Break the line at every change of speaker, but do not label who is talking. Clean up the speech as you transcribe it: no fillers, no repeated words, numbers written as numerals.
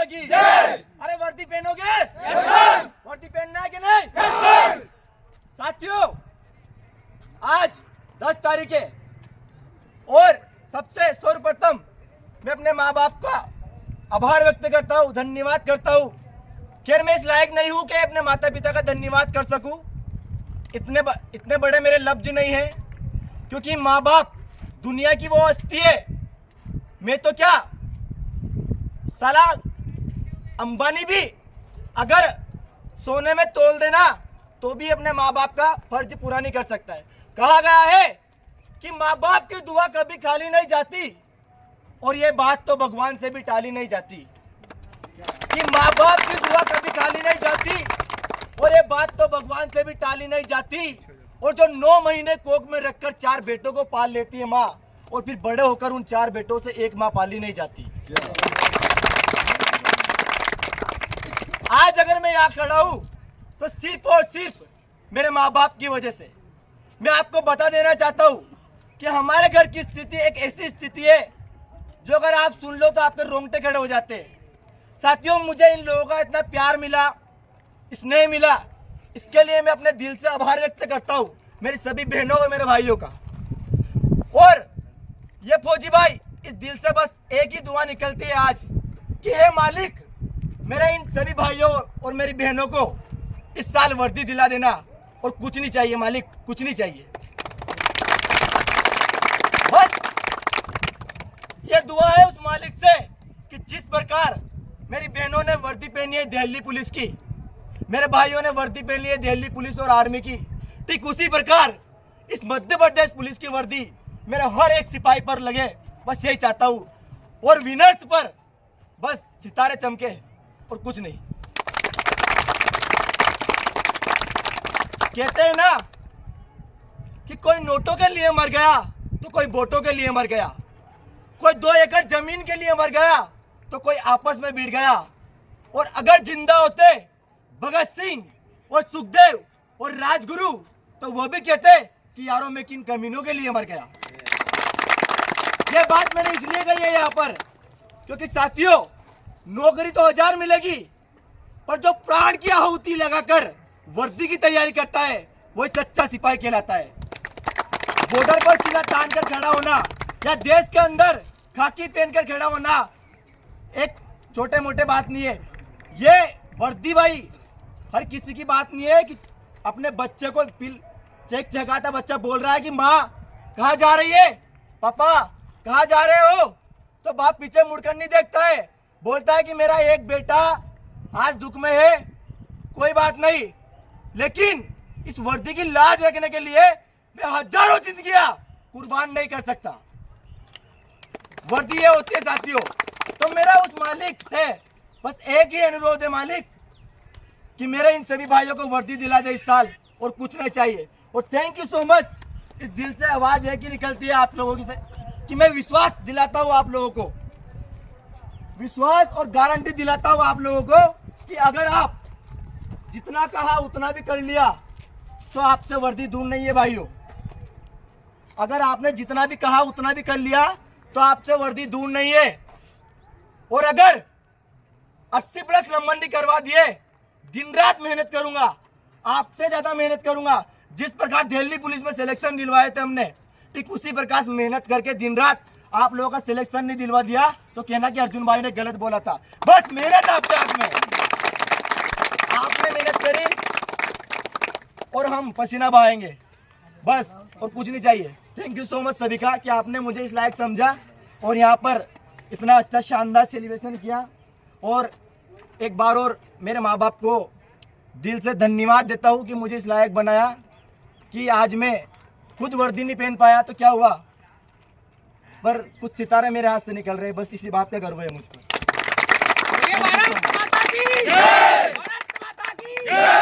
की जय। अरे वर्दी पहनोगे? वर्दी पहनना है कि नहीं? साथियों, आज 10 तारीख है और सबसे सर्वप्रथम मैं अपने माँ बाप का आभार व्यक्त करता हूँ, धन्यवाद करता हूँ। खैर मैं इस लायक नहीं हूँ कि अपने माता पिता का धन्यवाद कर सकूँ, इतने बड़े मेरे लफ्ज नहीं है, क्योंकि माँ बाप दुनिया की वो हस्ती है। मैं तो क्या, साला अंबानी भी अगर सोने में तोल देना तो भी अपने माँ बाप का फर्ज पूरा नहीं कर सकता है। कहा गया है कि माँ बाप की दुआ कभी खाली नहीं जाती, और ये बात तो भगवान से भी टाली नहीं जाती कि माँ बाप की दुआ कभी खाली नहीं जाती, और ये बात तो भगवान से भी टाली नहीं जाती। और जो 9 महीने कोख में रखकर 4 बेटों को पाल लेती है माँ, और फिर बड़े होकर उन 4 बेटों से एक माँ पाली नहीं जाती। आज अगर मैं यहाँ खड़ा हूँ तो सिर्फ और सिर्फ मेरे माँ बाप की वजह से। मैं आपको बता देना चाहता हूँ कि हमारे घर की स्थिति एक ऐसी स्थिति है जो अगर आप सुन लो तो आपके रोंगटे खड़े हो जाते हैं। साथियों, मुझे इन लोगों का इतना प्यार मिला, स्नेह मिला, इसके लिए मैं अपने दिल से आभार व्यक्त करता हूँ मेरी सभी बहनों और मेरे भाइयों का। और ये फौजी भाई, इस दिल से बस एक ही दुआ निकलती है आज कि हे मालिक, मेरे इन सभी भाइयों और मेरी बहनों को इस साल वर्दी दिला देना, और कुछ नहीं चाहिए मालिक, कुछ नहीं चाहिए। बस ये दुआ है उस मालिक से कि जिस प्रकार मेरी बहनों ने वर्दी पहनी है दिल्ली पुलिस की, मेरे भाइयों ने वर्दी पहनी है दिल्ली पुलिस और आर्मी की, ठीक उसी प्रकार इस मध्य प्रदेश पुलिस की वर्दी मेरे हर एक सिपाही पर लगे। बस यही चाहता हूँ, और विनर्स पर बस सितारे चमके और कुछ नहीं। कहते हैं ना कि कोई नोटों के लिए मर गया तो कोई वोटों के लिए मर गया, कोई 2 एकड़ जमीन के लिए मर गया तो कोई आपस में भिड़ गया, और अगर जिंदा होते भगत सिंह और सुखदेव और राजगुरु तो वो भी कहते कि यारों मैं किन कमीनों के लिए मर गया। ये बात मैंने इसलिए कही है यहाँ पर क्योंकि साथियों, नौकरी तो 1000 मिलेगी, पर जो प्राण की आहुति लगाकर वर्दी की तैयारी करता है वही सच्चा सिपाही कहलाता है। बॉर्डर पर सीना तान कर खड़ा होना या देश के अंदर खाकी पहनकर खड़ा होना एक छोटे मोटे बात नहीं है। ये वर्दी भाई हर किसी की बात नहीं है कि अपने बच्चे को चेक चकाता बच्चा बोल रहा है कि माँ कहाँ जा रही है, पापा कहाँ जा रहे हो, तो बाप पीछे मुड़कर नहीं देखता है, बोलता है कि मेरा एक बेटा आज दुख में है, कोई बात नहीं, लेकिन इस वर्दी की लाज रखने के लिए मैं हजारों जिंदगियां कुर्बान नहीं कर सकता। वर्दी ये होती है साथियों। तो मेरा उस मालिक से बस एक ही अनुरोध है मालिक, कि मेरे इन सभी भाइयों को वर्दी दिला दे इस साल, और कुछ नहीं चाहिए। और थैंक यू सो मच। इस दिल से आवाज है कि निकलती है आप लोगों की से, कि मैं विश्वास दिलाता हूँ आप लोगों को, विश्वास और गारंटी दिलाता हूँ आप लोगों को कि अगर आप जितना कहा उतना भी कर लिया तो आपसे वर्दी दूर नहीं है भाइयों। अगर आपने जितना भी कहा उतना भी कर लिया तो आपसे वर्दी दूर नहीं है। और अगर 80+ नंबर नहीं करवा दिए, दिन रात मेहनत करूंगा, आपसे ज्यादा मेहनत करूंगा। जिस प्रकार दिल्ली पुलिस में सिलेक्शन दिलवाए थे हमने, ठीक उसी प्रकार मेहनत करके दिन रात आप लोगों का सिलेक्शन नहीं दिलवा दिया तो कहना कि अर्जुन भाई ने गलत बोला था। बस मेहनत आपके हाथ में, आपने मेहनत करी और हम पसीना बहाएंगे, बस, और कुछ नहीं चाहिए। थैंक यू सो मच सभी का कि आपने मुझे इस लायक समझा और यहाँ पर इतना अच्छा शानदार सेलिब्रेशन किया। और एक बार और मेरे माँ बाप को दिल से धन्यवाद देता हूँ कि मुझे इस लायक बनाया, कि आज मैं खुद वर्दी नहीं पहन पाया तो क्या हुआ, पर कुछ सितारे मेरे हाथ से निकल रहे, बस इसी बात का गर्व है मुझ पर।
भारत माता की जय। भारत माता की जय।